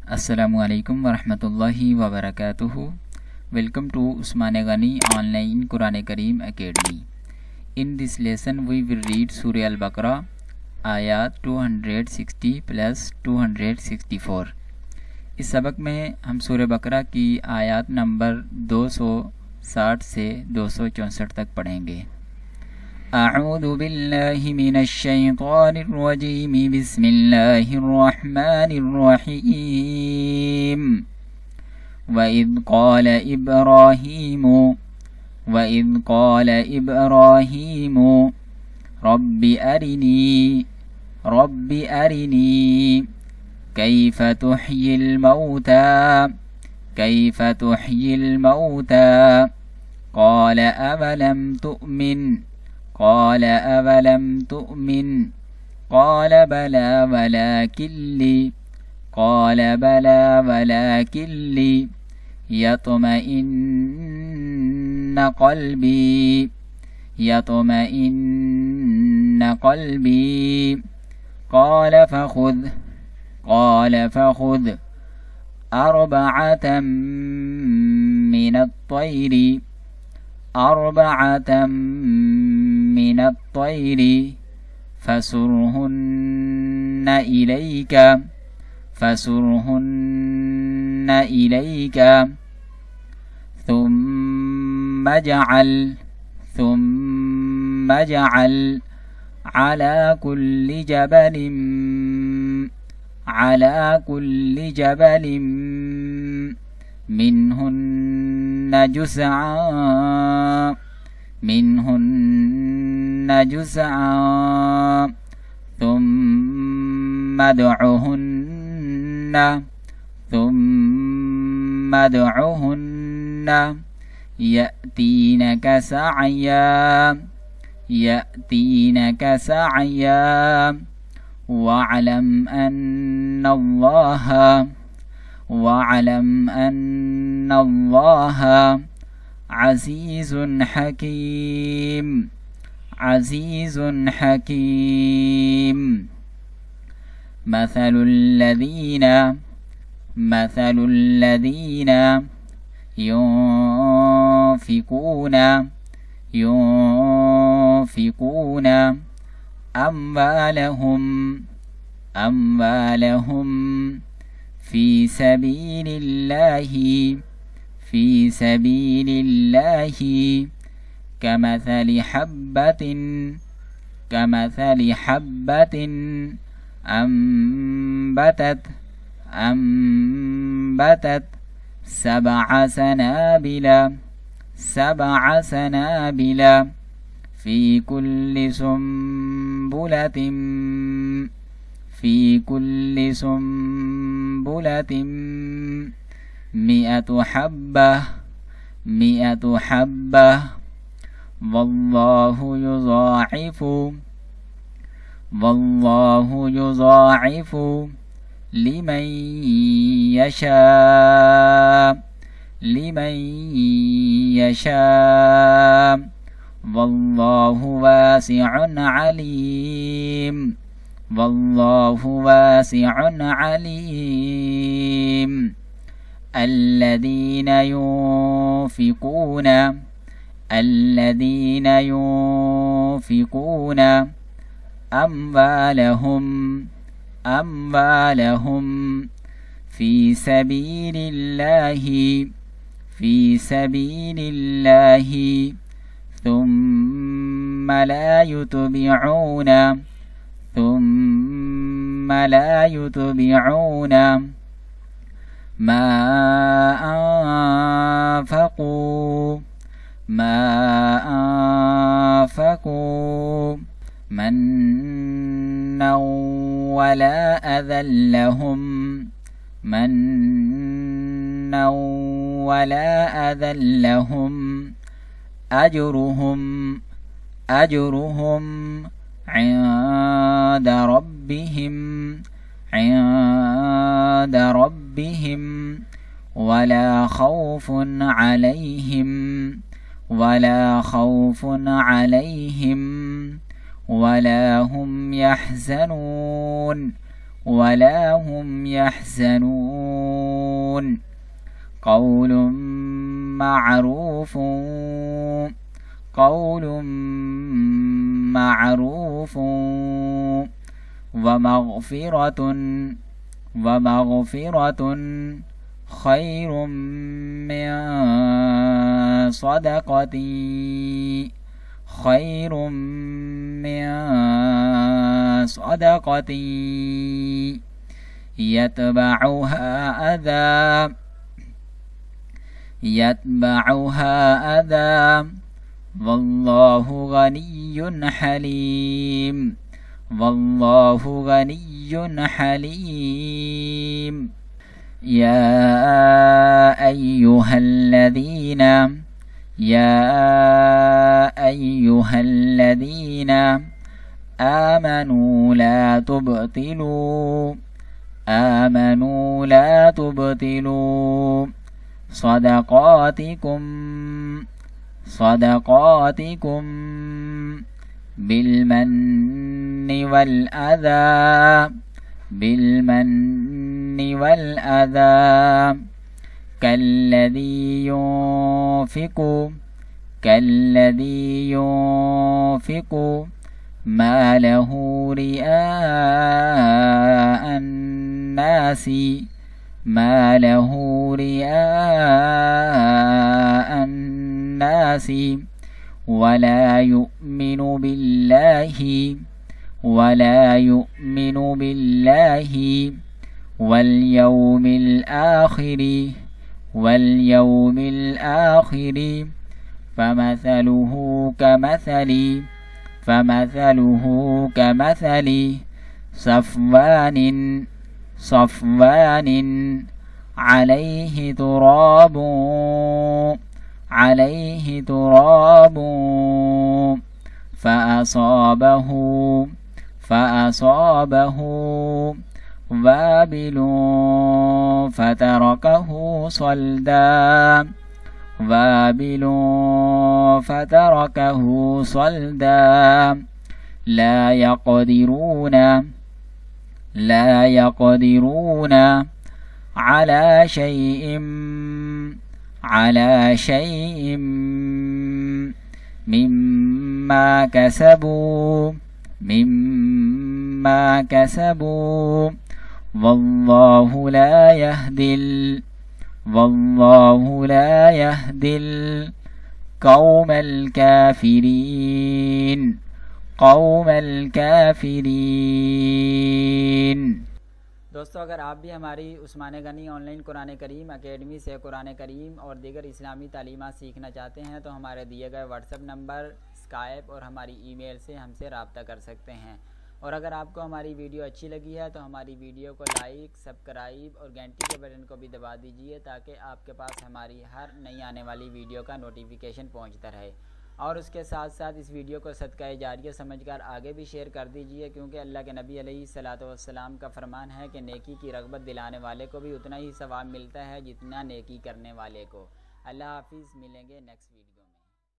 Assalamualaikum warahmatullahi wabarakatuh. Welcome to Usmane Ghani Online Quran Kareem Academy. In this lesson we will read Surah Al-Baqarah आयात 260 प्लस 264। इस सबक में हम सूरह बकरा की आयात नंबर 260 से 264 तक पढ़ेंगे। अऊज़ु बिल्लाहि मिनश शैतानिर रजीम बिस्मिल्लाहिर रहमानिर रहीम। वइज़ क़ाल इब्राहीम रब्बि अरिनी कैफ़ तुह्यिल मौता क़ाल अवलम तुअमिन क़ाल बला वलाकिन यत्मइन्न क़ल्बी क़ाल फ़ख़ुज़ अर्बअतम मिन अत्तय्र फसुरहुन्न इलैक ثم اجعل على كل جبل منهن جزعا ثم ادعهن يأتينك سعيا واعلم أن الله عزيز حكيم مثل الذين ينفقون أموالهم في سبيل الله كمثل حبة أنبتت سبع سنابل في كل سنبلة 100 حبة والله يضاعف لمن يشاء والله واسع عليم الذين ينفقون أموالهم في سبيل الله ثم لا يتبعون ما أنفقوا منا ولا أذى لهم أجرهم عند ربهم ولا خوف عليهم ولا هم يحزنون قول معروف قول معروف ومغفرة خير من صدقة يتبعها أذى والله غني حليم. يا أيها الذين آمنوا لا تبطلوا صدقاتكم بالمن والأذى كالذي ينفق ماله رئاء الناس ولا يؤمن بالله واليوم الآخر فمثله كمثل صفوان عليه تراب فأصابه وابل فتركه صلدا لا يقدرون على شيء مما كسبوا والله لا يهدي القوم الكافرين. दोस्तों, अगर आप भी हमारी उस्मान गनी ऑनलाइन कुरान करीम एकेडमी से कुरान करीम और दीगर इस्लामी तालीमात सीखना चाहते हैं तो हमारे दिए गए व्हाट्सएप नंबर, स्काइप और हमारी ईमेल से हमसे रब्ता कर सकते हैं। और अगर आपको हमारी वीडियो अच्छी लगी है तो हमारी वीडियो को लाइक, सब्सक्राइब और घंटी के बटन को भी दबा दीजिए ताकि आपके पास हमारी हर नई आने वाली वीडियो का नोटिफिकेशन पहुंचता रहे। और उसके साथ साथ इस वीडियो को सदका जारिया समझकर आगे भी शेयर कर दीजिए, क्योंकि अल्लाह के नबी अलैहिस्सलातु वस्सलाम का फरमान है कि नेकी की रग़बत दिलाने वाले को भी उतना ही सवाब मिलता है जितना नेकी करने वाले को। अल्लाह हाफिज़, मिलेंगे नेक्स्ट वीडियो।